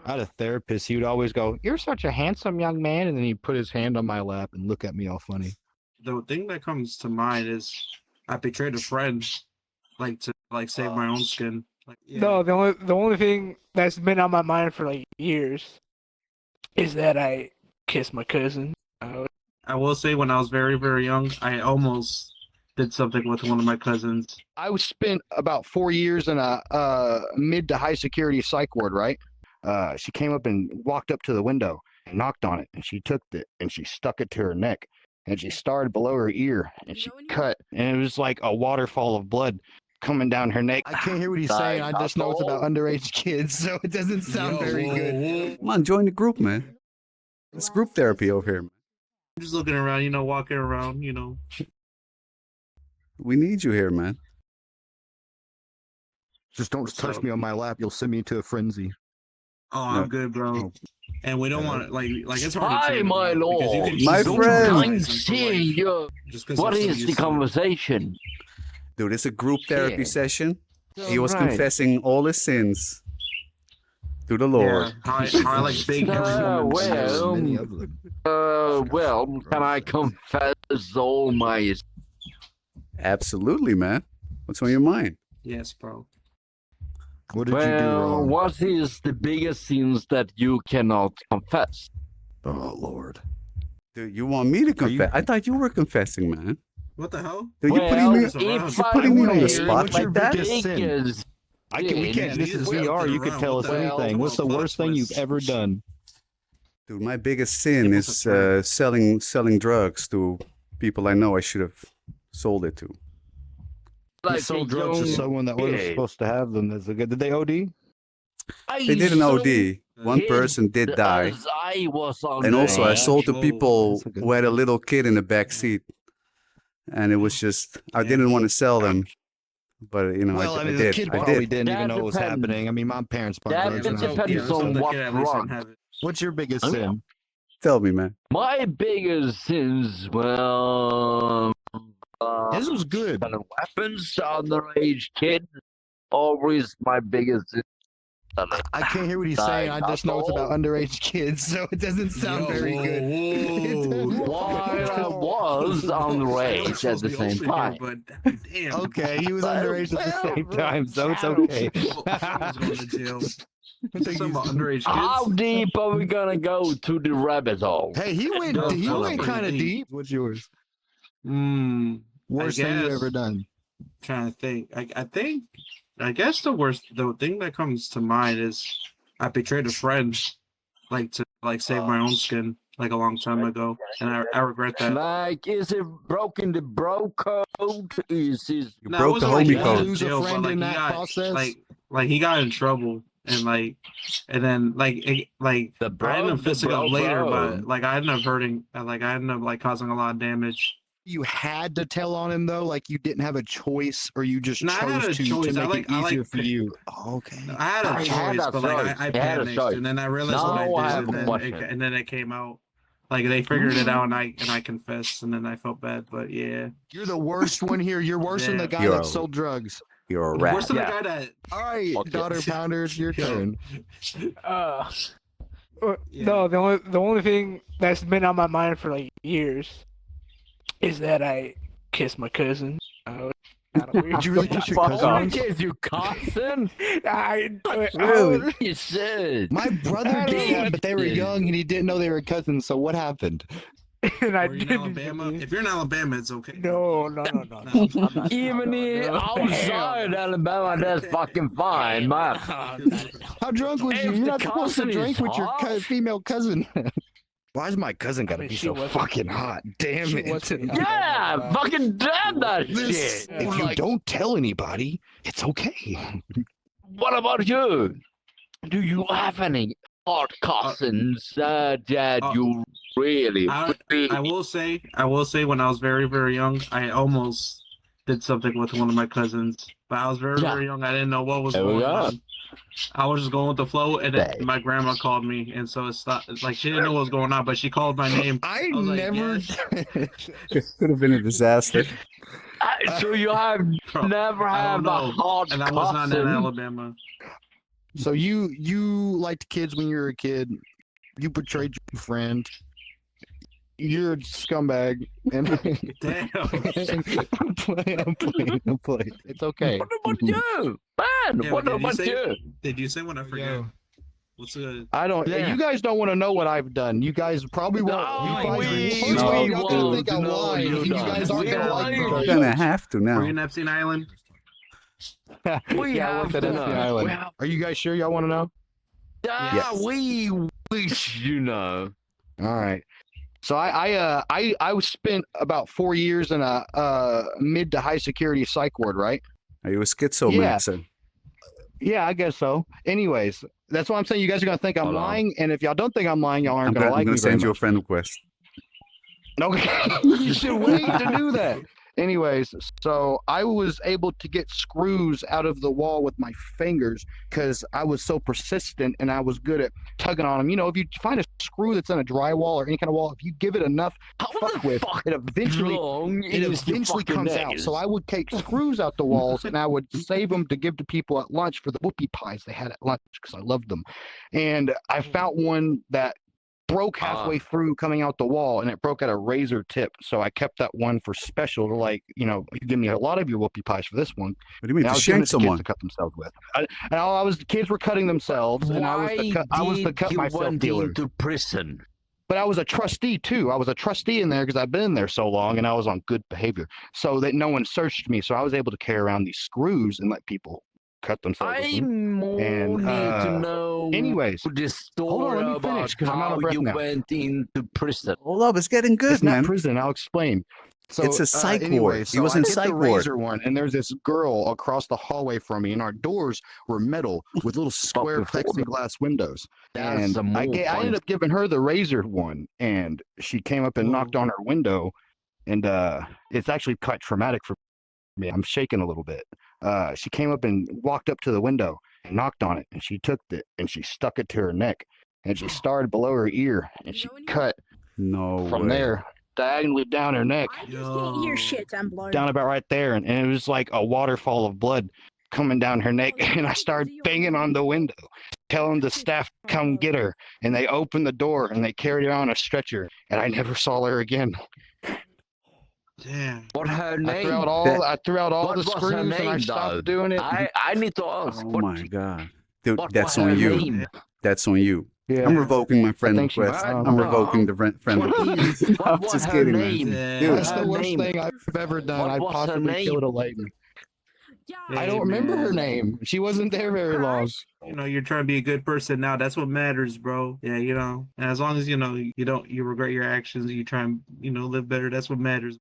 I had a therapist. He would always go, "You're such a handsome young man," and then he'd put his hand on my lap and look at me all funny. The thing that comes to mind is I betrayed a friend, like to save my own skin. Like, yeah. No, the only thing that's been on my mind for like years is that I kissed my cousin. I will say, when I was very, very young, I almost did something with one of my cousins. I spent about 4 years in a mid to high security psych ward, right? She came up and walked up to the window and knocked on it, and she took it and she stuck it to her neck, and she started below her ear, and she cut, and it was like a waterfall of blood coming down her neck. I can't hear what he's saying. I just know it's about underage kids, so it doesn't sound very good. Come on, join the group, man. It's group therapy over here, man. I'm just looking around, walking around, We need you here, man. Just don't touch me on my lap. You'll send me into a frenzy. Oh, I'm good, bro. And we don't want to, like it's hard to Hi, my lord. My friend. I'm seeing you. What is the conversation? Dude, it's a group therapy session. He was Right. confessing all his sins to the Lord. Yeah, I like big Many of them. Well, can I confess all my... Absolutely, man. What's on your mind? Yes, bro. What did you do wrong? What is the biggest sins that you cannot confess? Oh, Lord. Dude, you want me to confess? I thought you were confessing, man. What the hell? Dude, you're putting me on the spot like that? Biggest We can't. This is VR. You could tell us anything. What's the worst thing you've ever done? Dude, my biggest sin is selling drugs to people I know I should have sold it to. You sold drugs to someone that wasn't supposed to have them. That's a good. Did they OD? They did an OD. One person did die. And also, I sold to people who had a little kid in the back seat. And it was just, I didn't want to sell them. But, Well, I mean, did. the kid probably didn't even know what was happening. I mean, my parents bought drugs. Depends on what drug. What's your biggest sin? Tell me, man. My biggest sins, well... This was good. Weapons to underage kids, always my biggest sin. I can't hear what he's saying. I just know it's about underage kids, so it doesn't sound very good. While I was underage at the same time. Okay, he was underage at the same time, so it's okay. How deep are we gonna go to the rabbit hole? Hey, he went kind of deep. What's yours? Worst thing you ever done? Trying to think. I guess the thing that comes to mind is I betrayed a friend, to save my own skin, like a long time ago, and I regret that. Like, is it broken the bro code? Is it broke the homie code. Lose a friend in that process? Like he got in trouble, and then I ended up fixing up later, but I ended up hurting, I ended up causing a lot of damage. You had to tell on him though, like you didn't have a choice, or you just No, I had chose a choice. to make it easier for you. Oh, okay. I had a choice, but I panicked, and then I realized what I did, and then it came out. They figured it out, and I confessed, and then I felt bad. But yeah, you're the worst one here. You're worse than the guy that sold drugs. You're a rat. Worse than the guy that. All right, daughter pounders, your turn. No, the only thing that's been on my mind for like years is that I kissed my cousin. Did you really kiss your cousin? Kiss your cousin? Really? You said. My brother did that, but they were young and he didn't know they were cousins. So what happened? And I Were you in didn't. Alabama? If you're in Alabama, it's okay. No. Even outside Alabama, that's fucking fine, man. How drunk was you? You're not supposed to drink with your female cousin. Why is my cousin gotta be so fucking hot? Damn it. Yeah, fucking damn that shit. If you don't tell anybody, it's okay. What about you? Do you have any hot cousins that you really... I will say when I was very, very young, I almost did something with one of my cousins. But I was very, very young. I didn't know what was going on. I was just going with the flow, and then my grandma called me, and so it stopped. It's she didn't know what was going on, but she called my name. I never. It could have been a disaster. So you have never had a hot and I was not in Alabama. So you liked kids when you were a kid. You betrayed your friend. You're a scumbag. And Damn. I'm playing. It's okay. What about you, man? Yeah, what did you about say- you? Did you say one? I forget. Yo. What's good? I don't. Yeah. You guys don't want to know what I've done. You guys probably won't. No, First of no, all, y'all gonna won't. think I'm No, lying. you And you don't. guys aren't We gonna are like me lying. very You're gonna much. have to Were you now. in Epstein Island? We Yeah, I have went to to Epstein know. Island. We have- Are you guys sure y'all want to know? Yeah, Yes. we wish you know. All right. So I was spent about 4 years in a mid to high security psych ward, right? Are you a schizo, Yeah. Maxon? Yeah, I guess so. Anyways, that's why I'm saying you guys are gonna think I'm Hold on. lying, and if y'all don't think I'm lying, y'all aren't I'm gonna like gonna me very send you a much. friend request. Okay, you should wait to do that. Anyways, so I was able to get screws out of the wall with my fingers because I was so persistent and I was good at tugging on them. You know, if you find a screw that's in a drywall or any kind of wall, if you give it enough How fuck the with, fuck it eventually long it is your eventually fucking comes out. nails? So I would take screws out the walls and I would save them to give to people at lunch for the whoopie pies they had at lunch because I loved them. And I found one that broke halfway through coming out the wall and it broke at a razor tip. So I kept that one for special to, like, you know, you give me a lot of your whoopie pies for this one. What do you mean? And I To was giving shank it to kids someone? to cut themselves with. The kids were cutting themselves and I was the cut you myself went dealer. into prison? But I was a trustee too. I was a trustee in there because I've been in there so long and I was on good behavior. So that no one searched me. So I was able to carry around these screws and let people cut themselves with I them. more And, need to know anyways, the hold story on, let me about finish, 'cause I'm out of how breath you now. went into prison. Hold up, it's getting good, It's not man. prison. I'll explain. So It's a psych ward. anyway, He so was I in get psych the ward. razor one, and there's this girl across the hallway from me, and our doors were metal with little square before plexiglass windows. That's And a I more ended fun. up giving her the razor one, and she came up and knocked on her window, and it's actually quite traumatic for me. I'm shaking a little bit. She came up and walked up to the window and knocked on it, and she took it and she stuck it to her neck, and she started below her ear, and she cut No from way. there diagonally down her neck, I just can't hear shit. I'm blown. down about right there, and it was like a waterfall of blood coming down her neck. And I started banging on the window, telling the staff to come get her, and they opened the door and they carried her on a stretcher, and I never saw her again. Damn. What her name? I threw out all What the was her screws and I name, stopped though? doing it. I need to ask. Oh what, my god. Dude, what that's was her on you. name? That's on you. Yeah. I'm revoking my friend think she request. was- I'm No. revoking the friend request. What I'm was just her kidding, man. name? Yeah. Dude. That's the Her worst name. thing I've ever done. What I'd was her possibly killed a name? lady. Yeah. I Hey, don't remember her man. name. She wasn't there very long. You know, you're trying to be a good person now. That's what matters, bro. Yeah, you know. And as long as you know you regret your actions, you try and live better. That's what matters.